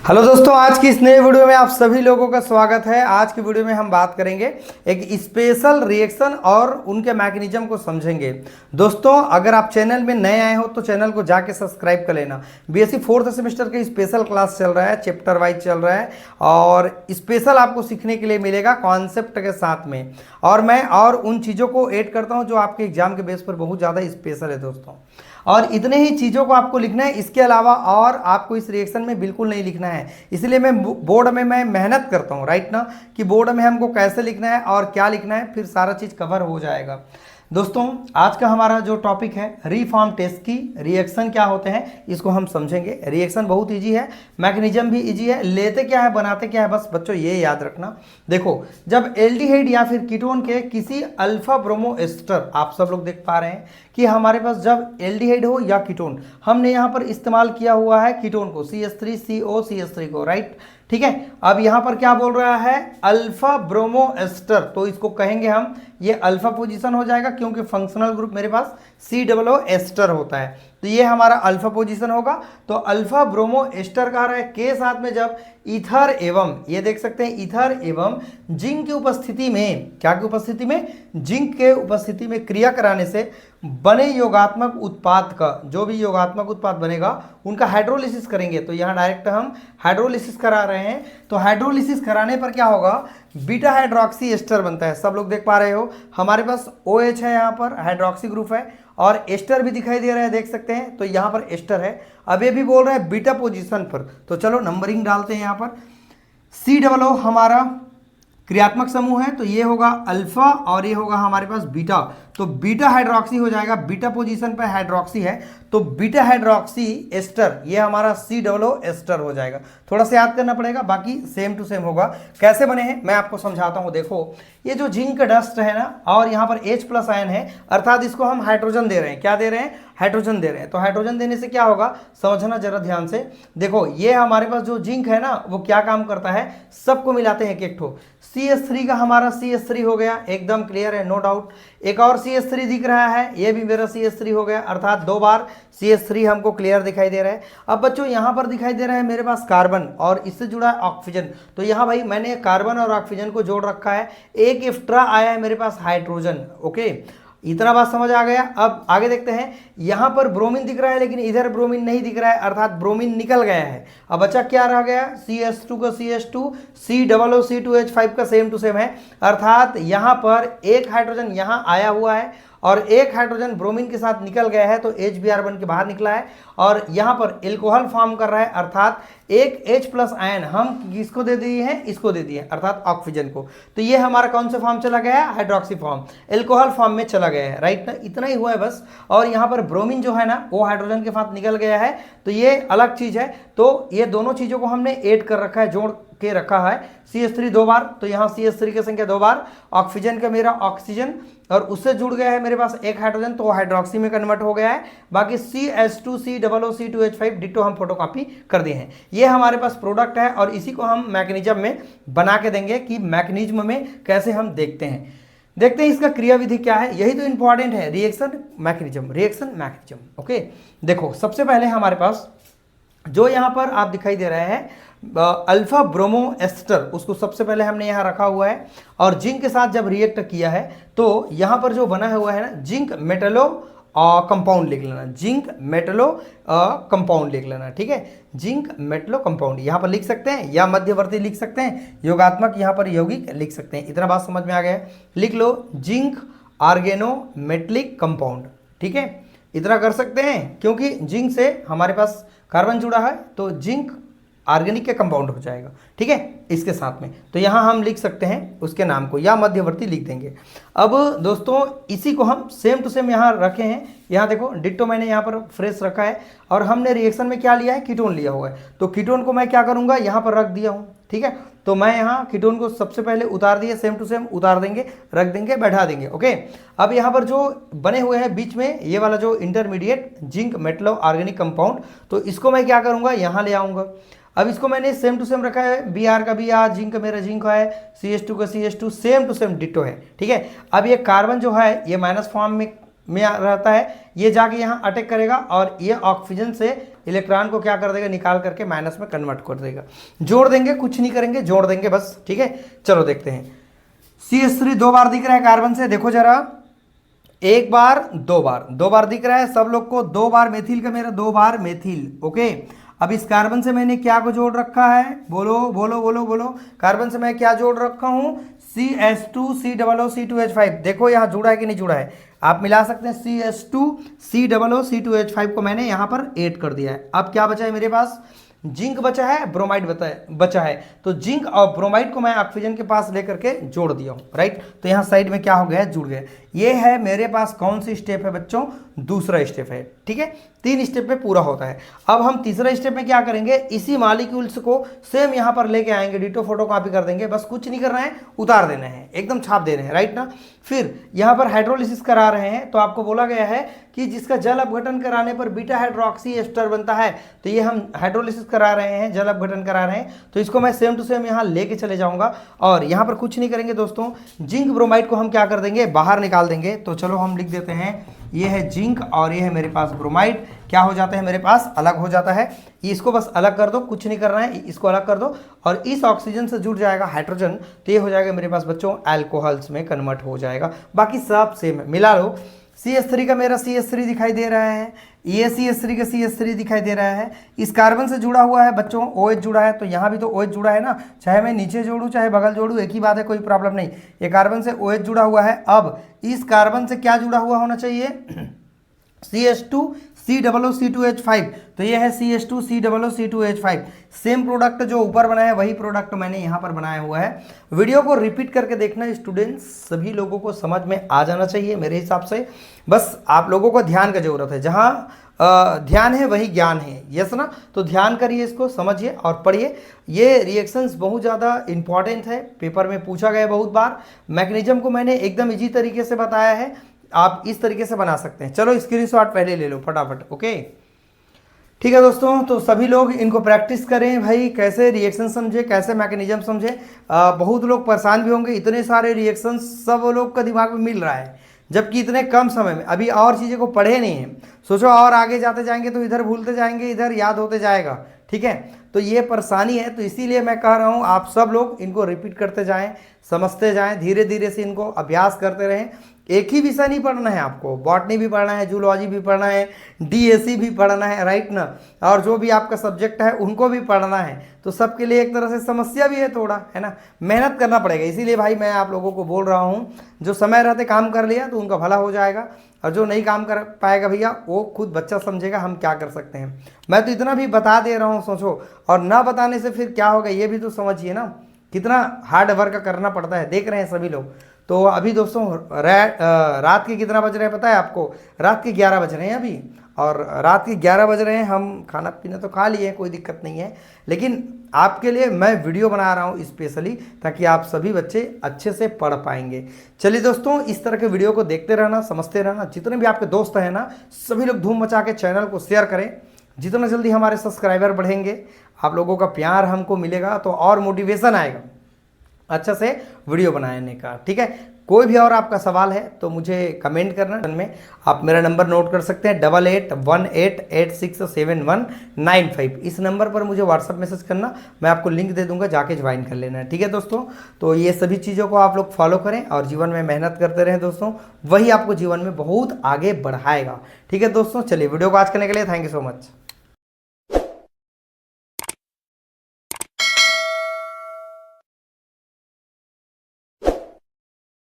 Hello दोस्तों, आज की इस नए वीडियो में आप सभी लोगों का स्वागत है। आज की वीडियो में हम बात करेंगे एक स्पेशल रिएक्शन और उनके मैकेनिज्म को समझेंगे। दोस्तों, अगर आप चैनल में नए आए हो तो चैनल को जाके सब्सक्राइब कर लेना। बीएससी फोर्थ सेमेस्टर के स्पेशल क्लास चल रहा है, चैप्टर वाइज चल रहा है और स्पेशल आपको सीखने के लिए मिलेगा कॉन्सेप्ट के साथ में। और मैं उन चीज़ों को ऐड करता हूँ जो आपके एग्जाम के बेस पर बहुत ज़्यादा स्पेशल है दोस्तों। और इतने ही चीज़ों को आपको लिखना है, इसके अलावा और आपको इस रिएक्शन में बिल्कुल नहीं लिखना है। इसलिए मैं बोर्ड में मेहनत करता हूँ, राइट ना, कि बोर्ड में हमको कैसे लिखना है और क्या लिखना है, फिर सारा चीज़ कवर हो जाएगा। दोस्तों, आज का हमारा जो टॉपिक है रीफॉर्म टेस्ट की रिएक्शन क्या होते हैं, इसको हम समझेंगे। रिएक्शन बहुत इजी है, मैकेनिज्म भी इजी है, लेते क्या है बनाते क्या है, बस बच्चों ये याद रखना। देखो, जब एल्डिहाइड या फिर कीटोन के किसी अल्फा ब्रोमो एस्टर, आप सब लोग देख पा रहे हैं कि हमारे पास जब एल्डिहाइड हो या कीटोन, हमने यहाँ पर इस्तेमाल किया हुआ है कीटोन को, CH3COCH3 को, राइट। ठीक है, अब यहाँ पर क्या बोल रहा है, अल्फा ब्रोमो एस्टर, तो इसको कहेंगे हम, ये अल्फा पोजीशन हो जाएगा क्योंकि फंक्शनल ग्रुप मेरे पास COO एस्टर होता है, तो ये हमारा अल्फा पोजीशन होगा। तो अल्फा ब्रोमो एस्टर कह रहा है के साथ में जब ईथर एवं, ये देख सकते हैं, ईथर एवं जिंक की उपस्थिति में, क्या की उपस्थिति में, जिंक के उपस्थिति में क्रिया कराने से बने योगात्मक उत्पाद का, जो भी योगात्मक उत्पाद बनेगा उनका हाइड्रोलिसिस करेंगे। तो यहाँ डायरेक्ट हम हाइड्रोलिसिस करा रहे हैं, तो हाइड्रोलिसिस कराने पर क्या होगा, बीटा हाइड्रोक्सी एस्टर बनता है। सब लोग देख पा रहे हो, हमारे पास OH है, यहाँ पर हाइड्रोक्सी ग्रुप है और एस्टर भी दिखाई दे रहा है, देख सकते हैं, तो यहाँ पर एस्टर है। अब ये भी बोल रहा है बीटा पोजीशन पर, तो चलो नंबरिंग डालते हैं। यहाँ पर COO हमारा क्रियात्मक समूह है, तो ये होगा अल्फा और ये होगा हमारे पास बीटा, तो बीटा हाइड्रोक्सी हो जाएगा। बीटा पोजीशन पर हाइड्रोक्सी है तो बीटा हाइड्रोक्सी एस्टर, ये हमारा COO एस्टर हो जाएगा। थोड़ा सा याद करना पड़ेगा, बाकी सेम टू सेम होगा। कैसे बने हैं मैं आपको समझाता हूं। देखो, ये जो जिंक डस्ट है ना, और यहाँ पर H+ आयन है, अर्थात इसको हम हाइड्रोजन दे रहे हैं। क्या दे रहे हैं, हाइड्रोजन दे रहे हैं। तो हाइड्रोजन देने से क्या होगा, समझना जरा ध्यान से। देखो, ये हमारे पास जो जिंक है ना, वो क्या काम करता है, सबको मिलाते हैं एक ठो। CH3 का हमारा CH3 हो गया, एकदम क्लियर है, नो डाउट। एक और CH3 दिख रहा है, ये भी मेरा CH3 हो गया, अर्थात 2 बार CH3 हमको क्लियर दिखाई दे रहा है। अब बच्चों, यहाँ पर दिखाई दे रहा है मेरे पास कार्बन और इससे जुड़ा है ऑक्सीजन, तो यहाँ भाई मैंने कार्बन और ऑक्सीजन को जोड़ रखा है। एक एक्स्ट्रा आया है मेरे पास हाइड्रोजन। ओके, इतना बात समझ आ गया। अब आगे देखते हैं, यहाँ पर ब्रोमीन दिख रहा है लेकिन इधर ब्रोमीन नहीं दिख रहा है, अर्थात ब्रोमीन निकल गया है। अब बच्चा क्या रह गया, CH2 का CH2, COOC2H5 का सेम टू सेम है, अर्थात यहाँ पर एक हाइड्रोजन यहाँ आया हुआ है और एक हाइड्रोजन ब्रोमीन के साथ निकल गया है, तो HBr बन के बाहर निकला है और यहाँ पर एल्कोहल फॉर्म कर रहा है, अर्थात एक H+ आयन हम किसको दे दिए हैं, इसको दे दिए, अर्थात ऑक्सीजन को। तो ये हमारा कौन सा फॉर्म चला गया है, हाइड्रोक्सी फॉर्म, एल्कोहल फॉर्म में चला गया है, राइट ना। इतना ही हुआ है बस। और यहाँ पर ब्रोमीन जो है ना, वो हाइड्रोजन के साथ निकल गया है, तो ये अलग चीज है। तो ये दोनों चीजों को हमने ऐड कर रखा है, जोड़ के रखा है। CH3 2 बार, तो यहाँ CH3 की संख्या 2 बार, ऑक्सीजन का मेरा ऑक्सीजन और उससे जुड़ गया है मेरे पास एक हाइड्रोजन, तो हाइड्रोक्सी में कन्वर्ट हो गया है। बाकी CH2 COOC2H5 डिटो हम फोटोकॉपी कर दिए हैं। ये हमारे पास प्रोडक्ट है और इसी को हम मैकेनिज्म में बना के देंगे कि मैकेनिज्म में कैसे हम देखते हैं। देखते हैं इसका क्रियाविधि क्या है, यही तो इंपॉर्टेंट है, reaction mechanism, reaction mechanism. Okay, देखो, सबसे पहले हमारे पास जो यहाँ पर आप दिखाई दे रहे हैं अल्फा ब्रोमो एस्टर, उसको सबसे पहले हमने यहाँ रखा हुआ है और जिंक के साथ जब रिएक्ट किया है तो यहाँ पर जो बना हुआ है ना, जिंक मेटलो कंपाउंड लिख लेना, जिंक मेटलो कंपाउंड लिख लेना, ठीक है। जिंक मेटलो कंपाउंड यहाँ पर लिख सकते हैं या मध्यवर्ती लिख सकते हैं, योगात्मक यहाँ पर यौगिक लिख सकते हैं। इतना बात समझ में आ गया, लिख लो जिंक आर्गेनो मेटलिक कंपाउंड, ठीक है। इतना कर सकते हैं क्योंकि जिंक से हमारे पास कार्बन जुड़ा है, तो जिंक ऑर्गेनिक के कंपाउंड हो जाएगा, ठीक है, इसके साथ में। तो यहाँ हम लिख सकते हैं उसके नाम को या मध्यवर्ती लिख देंगे। अब दोस्तों, इसी को हम सेम टू सेम यहाँ रखे हैं। यहाँ देखो, डिट्टो मैंने यहाँ पर फ्रेश रखा है और हमने रिएक्शन में क्या लिया है, कीटोन लिया हुआ है, तो कीटोन को मैं क्या करूँगा, यहाँ पर रख दिया हूँ, ठीक है। तो मैं यहाँ कीटोन को सबसे पहले उतार दिए, सेम टू सेम उतार देंगे, रख देंगे, बैठा देंगे। ओके, अब यहाँ पर जो बने हुए हैं बीच में ये वाला जो intermediate zinc Metlo organic compound, तो इसको मैं क्या करूँगा, यहाँ ले आऊँगा। अब इसको मैंने सेम टू सेम रखा है, Br का Br, जिंक का मेरा जिंक है, CH2 का CH2, same to same ditto है, ठीक है। अब ये कार्बन जो है ये माइनस फॉर्म में रहता है, ये जाके यहाँ अटैक करेगा और ये ऑक्सीजन से इलेक्ट्रॉन को क्या कर देगा, निकाल करके माइनस में कन्वर्ट कर देगा। जोड़ देंगे, कुछ नहीं करेंगे, जोड़ देंगे बस, ठीक है। चलो देखते हैं। CH3 दो बार दिख रहा है कार्बन से, देखो जरा, एक बार, दो बार दिख रहा है सब लोग को, दो बार मेथिल का मेरा, दो बार मेथिल, ओके। अब इस कार्बन से मैंने क्या को जोड़ रखा है, बोलो बोलो बोलो बोलो, कार्बन से मैं क्या जोड़ रखा हूं, CH2 COO देखो यहां जुड़ा है कि नहीं जुड़ा है, आप मिला सकते हैं। CH2 COO को मैंने यहां पर ऐड कर दिया है। अब क्या बचा है मेरे पास, जिंक बचा है, ब्रोमाइड बचा है, तो जिंक और ब्रोमाइड को मैं ऑक्सीजन के पास लेकर के जोड़ दिया हूं, राइट। तो यहां साइड में क्या हो गया, जुड़ गया। ये है मेरे पास कौन सी स्टेप है बच्चों, दूसरा स्टेप है, ठीक है। 3 स्टेप में पूरा होता है। अब हम तीसरा स्टेप में क्या करेंगे, इसी मॉलिक्यूल्स को सेम यहां पर लेके आएंगे, डिटो फोटो कॉपी कर देंगे, बस कुछ नहीं करना है, उतार देना है, एकदम छाप देना है, राइट ना। फिर यहां पर हाइड्रोलिसिस करा रहे हैं, तो आपको बोला गया है कि जिसका जल अपघटन कराने पर बीटा हाइड्रोक्सी एस्टर बनता है, तो ये हम हाइड्रोलिसिस करा रहे हैं, जल अपघटन करा रहे हैं, तो इसको मैं सेम टू सेम यहां लेके चले जाऊंगा। और यहां पर कुछ नहीं करेंगे दोस्तों, जिंक ब्रोमाइड को हम क्या कर देंगे, बाहर निकाल देंगे। तो चलो हम लिख देते हैं, ये है जिंक और ये है मेरे पास ब्रोमाइड, क्या हो जाता है मेरे पास, अलग हो जाता है। इसको बस अलग कर दो, कुछ नहीं करना है, इसको अलग कर दो, और इस ऑक्सीजन से जुड़ जाएगा हाइड्रोजन, तो ये हो जाएगा मेरे पास बच्चों अल्कोहल्स में कन्वर्ट हो जाएगा। बाकी सब सेम है, मिला लो। CH3 का मेरा CH3 दिखाई दे रहा है, ये CH3 का CH3 दिखाई दे रहा है। इस कार्बन से जुड़ा हुआ है बच्चों, OH जुड़ा है, तो यहाँ भी तो OH जुड़ा है ना, चाहे मैं नीचे जोड़ूं चाहे बगल जोड़ूं एक ही बात है, कोई प्रॉब्लम नहीं। ये कार्बन से OH जुड़ा हुआ है। अब इस कार्बन से क्या जुड़ा हुआ होना चाहिए, CH2 COO तो ये है CH2 COO सेम प्रोडक्ट जो ऊपर बनाया है वही प्रोडक्ट मैंने यहाँ पर बनाया हुआ है। वीडियो को रिपीट करके देखना स्टूडेंट्स, सभी लोगों को समझ में आ जाना चाहिए मेरे हिसाब से। बस आप लोगों को ध्यान का जरूरत है, जहाँ ध्यान है वही ज्ञान है, यस ना। तो ध्यान करिए, इसको समझिए और पढ़िए। ये रिएक्शंस बहुत ज़्यादा इंपॉर्टेंट है, पेपर में पूछा गया बहुत बार। मैकेनिज्म को मैंने एकदम इजी तरीके से बताया है, आप इस तरीके से बना सकते हैं। चलो स्क्रीनशॉट पहले ले लो फटाफट, ओके ठीक है दोस्तों। तो सभी लोग इनको प्रैक्टिस करें भाई, कैसे रिएक्शन समझे, कैसे मैकेनिज्म समझे। बहुत लोग परेशान भी होंगे, इतने सारे रिएक्शन सब लोग का दिमाग में मिल रहा है, जबकि इतने कम समय में अभी और चीज़ें को पढ़े नहीं हैं। सोचो और आगे जाते जाएंगे तो इधर भूलते जाएंगे, इधर याद होते जाएगा, ठीक है। तो ये परेशानी है, तो इसीलिए मैं कह रहा हूँ आप सब लोग इनको रिपीट करते जाएं, समझते जाएं, धीरे धीरे से इनको अभ्यास करते रहें। एक ही विषय नहीं पढ़ना है आपको, बॉटनी भी पढ़ना है, जूलॉजी भी पढ़ना है, DAC भी पढ़ना है, राइट ना। और जो भी आपका सब्जेक्ट है उनको भी पढ़ना है, तो सबके लिए एक तरह से समस्या भी है थोड़ा, है ना, मेहनत करना पड़ेगा। इसीलिए भाई मैं आप लोगों को बोल रहा हूँ, जो समय रहते काम कर लिया तो उनका भला हो जाएगा, और जो नहीं काम कर पाएगा भैया वो खुद बच्चा समझेगा हम क्या कर सकते हैं। मैं तो इतना भी बता दे रहा हूँ, सोचो, और ना बताने से फिर क्या होगा ये भी तो समझिए ना, कितना हार्ड वर्क करना पड़ता है, देख रहे हैं सभी लोग। तो अभी दोस्तों रात के कितना बज रहे हैं पता है आपको, रात के 11 बज रहे हैं अभी, और रात के 11 बज रहे हैं। हम खाना पीना तो खा लिए, कोई दिक्कत नहीं है, लेकिन आपके लिए मैं वीडियो बना रहा हूँ स्पेशली, ताकि आप सभी बच्चे अच्छे से पढ़ पाएंगे। चलिए दोस्तों, इस तरह के वीडियो को देखते रहना, समझते रहना। जितने भी आपके दोस्त हैं ना, सभी लोग धूम मचा के चैनल को शेयर करें। जितना जल्दी हमारे सब्सक्राइबर बढ़ेंगे, आप लोगों का प्यार हमको मिलेगा, तो और मोटिवेशन आएगा अच्छा से वीडियो बनाने का, ठीक है। कोई भी और आपका सवाल है तो मुझे कमेंट करना में, आप मेरा नंबर नोट कर सकते हैं 8818867195। इस नंबर पर मुझे व्हाट्सअप मैसेज करना, मैं आपको लिंक दे दूंगा, जाके ज्वाइन कर लेना है, ठीक है दोस्तों। तो ये सभी चीज़ों को आप लोग फॉलो करें और जीवन में मेहनत करते रहें दोस्तों, वही आपको जीवन में बहुत आगे बढ़ाएगा, ठीक है दोस्तों। चलिए वीडियो को आज करने के लिए थैंक यू सो मच।